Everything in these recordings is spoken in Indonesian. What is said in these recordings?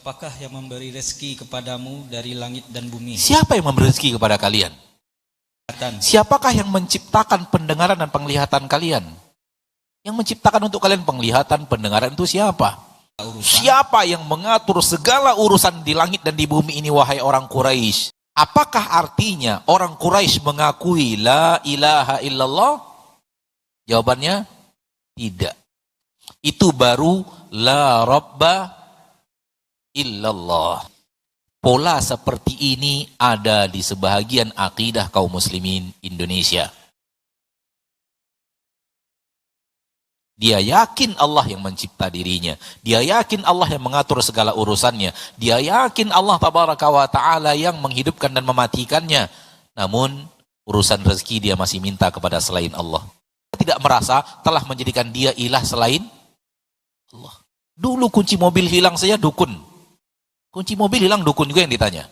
Apakah yang memberi rezeki kepadamu dari langit dan bumi? Siapa yang memberi rezeki kepada kalian? Siapakah yang menciptakan pendengaran dan penglihatan kalian? Yang menciptakan untuk kalian penglihatan, pendengaran itu siapa? Siapa yang mengatur segala urusan di langit dan di bumi ini, wahai orang Quraisy? Apakah artinya orang Quraisy mengakui la ilaha illallah? Jawabannya tidak. Itu baru la rabba illallah. Pola seperti ini ada di sebahagian akidah kaum muslimin Indonesia. Dia yakin Allah yang mencipta dirinya. Dia yakin Allah yang mengatur segala urusannya. Dia yakin Allah tabaraka wa ta'ala yang menghidupkan dan mematikannya. Namun urusan rezeki dia masih minta kepada selain Allah. Tidak merasa telah menjadikan dia ilah selain Allah. Dulu kunci mobil hilang saja dukun. Kunci mobil hilang dukun juga yang ditanya.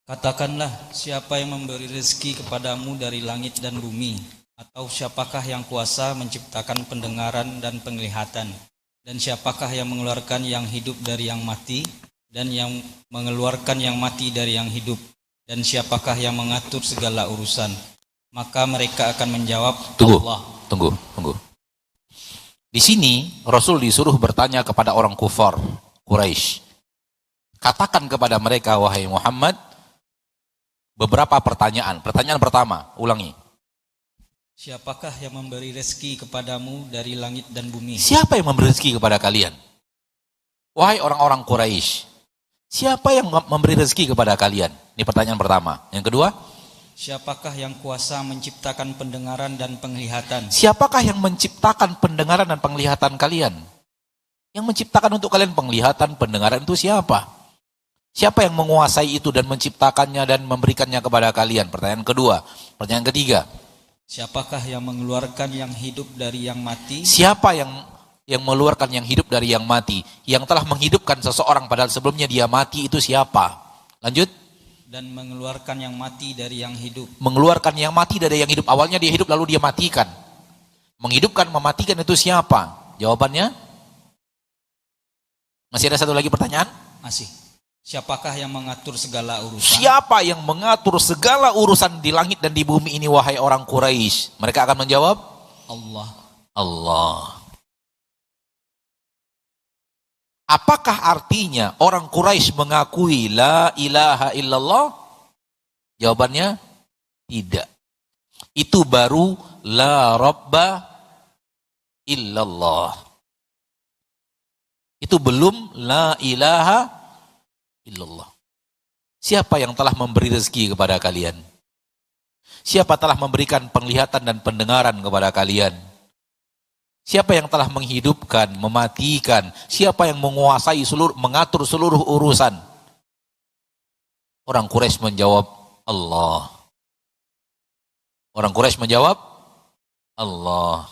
Katakanlah, siapa yang memberi rezeki kepadamu dari langit dan bumi? Atau siapakah yang kuasa menciptakan pendengaran dan penglihatan? Dan siapakah yang mengeluarkan yang hidup dari yang mati? Dan yang mengeluarkan yang mati dari yang hidup? Dan siapakah yang mengatur segala urusan? Maka mereka akan menjawab, Allah. Tunggu. Di sini Rasul disuruh bertanya kepada orang kufar Quraisy. Katakan kepada mereka, wahai Muhammad, beberapa pertanyaan. Pertanyaan pertama, ulangi. Siapakah yang memberi rezeki kepadamu dari langit dan bumi? Siapa yang memberi rezeki kepada kalian? Wahai orang-orang Quraisy, siapa yang memberi rezeki kepada kalian? Ini pertanyaan pertama. Yang kedua, siapakah yang kuasa menciptakan pendengaran dan penglihatan? Siapakah yang menciptakan pendengaran dan penglihatan kalian? Yang menciptakan untuk kalian penglihatan, pendengaran itu siapa? Siapa yang menguasai itu dan menciptakannya dan memberikannya kepada kalian? Pertanyaan kedua. Pertanyaan ketiga, siapakah yang mengeluarkan yang hidup dari yang mati? Siapa yang mengeluarkan yang hidup dari yang mati? Yang telah menghidupkan seseorang padahal sebelumnya dia mati, itu siapa? Lanjut. Dan mengeluarkan yang mati dari yang hidup. Mengeluarkan yang mati dari yang hidup. Awalnya dia hidup lalu dia matikan. Menghidupkan, mematikan itu siapa? Jawabannya? Masih ada satu lagi pertanyaan? Masih. Siapakah yang mengatur segala urusan? Siapa yang mengatur segala urusan di langit dan di bumi ini, wahai orang Quraisy? Mereka akan menjawab, Allah. Allah. Apakah artinya orang Quraisy mengakui la ilaha illallah? Jawabannya tidak. Itu baru la rabba illallah. Itu belum la ilaha illallah. Siapa yang telah memberi rezeki kepada kalian? Siapa telah memberikan penglihatan dan pendengaran kepada kalian? Siapa yang telah menghidupkan, mematikan? Siapa yang menguasai mengatur seluruh urusan? Orang Quraisy menjawab, Allah. Orang Quraisy menjawab, Allah.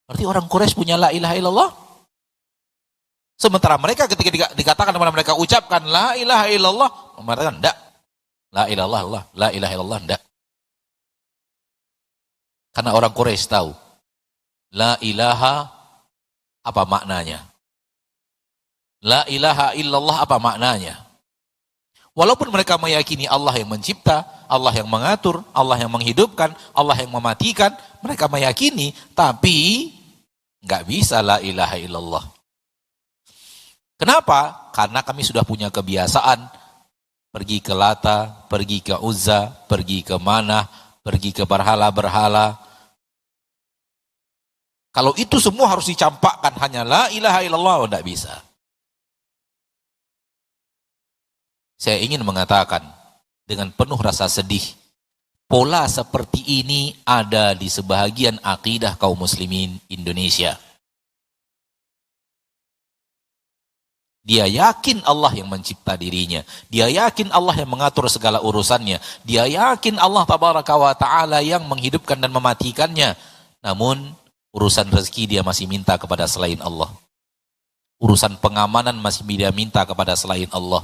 Berarti orang Quraisy punya la ilaha illallah? Sementara mereka ketika dikatakan kepada mereka, ucapkan la ilaha illallah, mereka enggak. La ilaha illallah, la ilaha illallah, enggak. Karena orang Quraisy tahu la ilaha apa maknanya? La ilaha illallah apa maknanya? Walaupun mereka meyakini Allah yang mencipta, Allah yang mengatur, Allah yang menghidupkan, Allah yang mematikan, mereka meyakini, tapi nggak bisa la ilaha illallah. Kenapa? Karena kami sudah punya kebiasaan pergi ke Lata, pergi ke Uzza, pergi ke Manah, pergi ke berhala-berhala. Kalau itu semua harus dicampakkan hanya la ilaha illallah, tidak bisa. Saya ingin mengatakan dengan penuh rasa sedih, pola seperti ini ada di sebahagian akidah kaum muslimin Indonesia. Dia yakin Allah yang mencipta dirinya. Dia yakin Allah yang mengatur segala urusannya. Dia yakin Allah tabaraka wa ta'ala yang menghidupkan dan mematikannya. Namun urusan rezeki dia masih minta kepada selain Allah. Urusan pengamanan masih dia minta kepada selain Allah.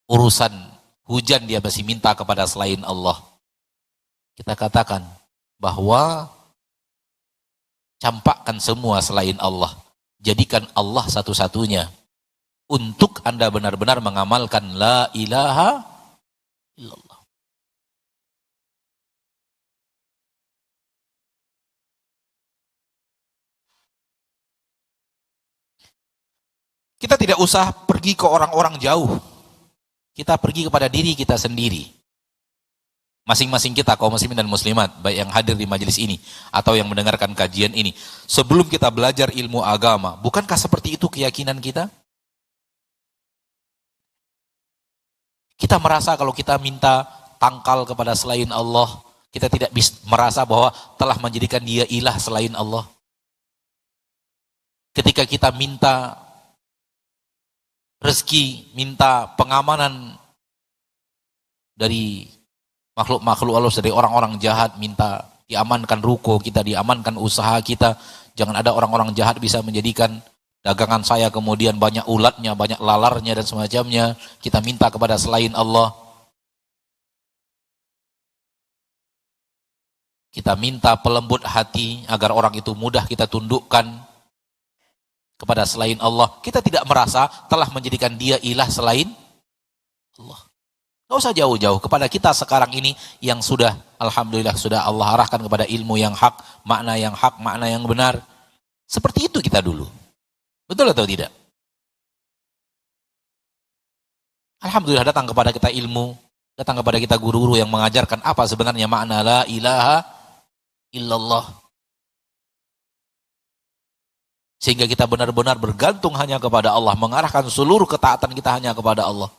urusan hujan dia masih minta kepada selain Allah. Kita katakan bahwa campakkan semua selain Allah. Jadikan Allah satu-satunya. Untuk Anda benar-benar mengamalkan la ilaha illallah. Kita tidak usah pergi ke orang-orang jauh. Kita pergi kepada diri kita sendiri. Masing-masing kita, kaum muslimin dan muslimat, baik yang hadir di majelis ini atau yang mendengarkan kajian ini, sebelum kita belajar ilmu agama, bukankah seperti itu keyakinan kita? Kita merasa kalau kita minta tangkal kepada selain Allah, kita tidak merasa bahwa telah menjadikan dia ilah selain Allah. Ketika kita minta rezeki, minta pengamanan dari makhluk-makhluk Allah, dari orang-orang jahat, minta diamankan ruko kita, diamankan usaha kita, jangan ada orang-orang jahat bisa menjadikan dagangan saya kemudian banyak ulatnya, banyak lalarnya dan semacamnya. Kita minta kepada selain Allah. Kita minta pelembut hati agar orang itu mudah kita tundukkan kepada selain Allah. Kita tidak merasa telah menjadikan dia ilah selain Allah. Nggak usah jauh-jauh, kepada kita sekarang ini yang sudah, alhamdulillah sudah Allah arahkan kepada ilmu yang hak, makna yang benar. Seperti itu kita dulu. Betul atau tidak? Alhamdulillah datang kepada kita ilmu, datang kepada kita guru-guru yang mengajarkan apa sebenarnya makna la ilaha illallah. Sehingga kita benar-benar bergantung hanya kepada Allah, mengarahkan seluruh ketaatan kita hanya kepada Allah.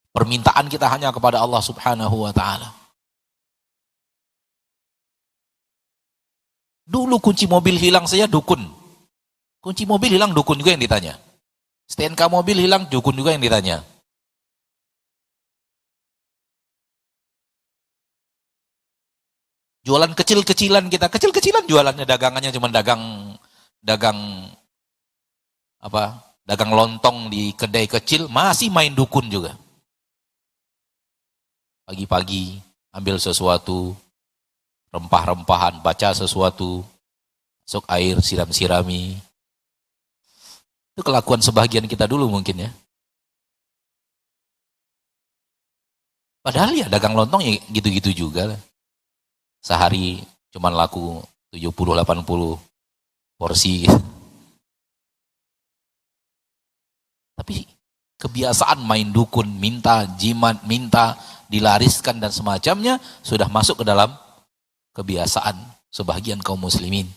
Permintaan kita hanya kepada Allah subhanahu wa ta'ala. Dulu kunci mobil hilang saja dukun. Kunci mobil hilang dukun juga yang ditanya. STNK mobil hilang dukun juga yang ditanya. Jualan kecil-kecilan kita, kecil-kecilan jualannya, dagangannya cuma dagang lontong di kedai kecil, masih main dukun juga. Pagi-pagi ambil sesuatu, rempah-rempahan, baca sesuatu, masuk air, siram-sirami. Itu kelakuan sebagian kita dulu mungkin ya. Padahal ya dagang lontong ya gitu-gitu juga lah. Sehari cuma laku 70-80 porsi gitu. Tapi kebiasaan main dukun, minta jimat, minta dilariskan dan semacamnya sudah masuk ke dalam kebiasaan sebagian kaum muslimin.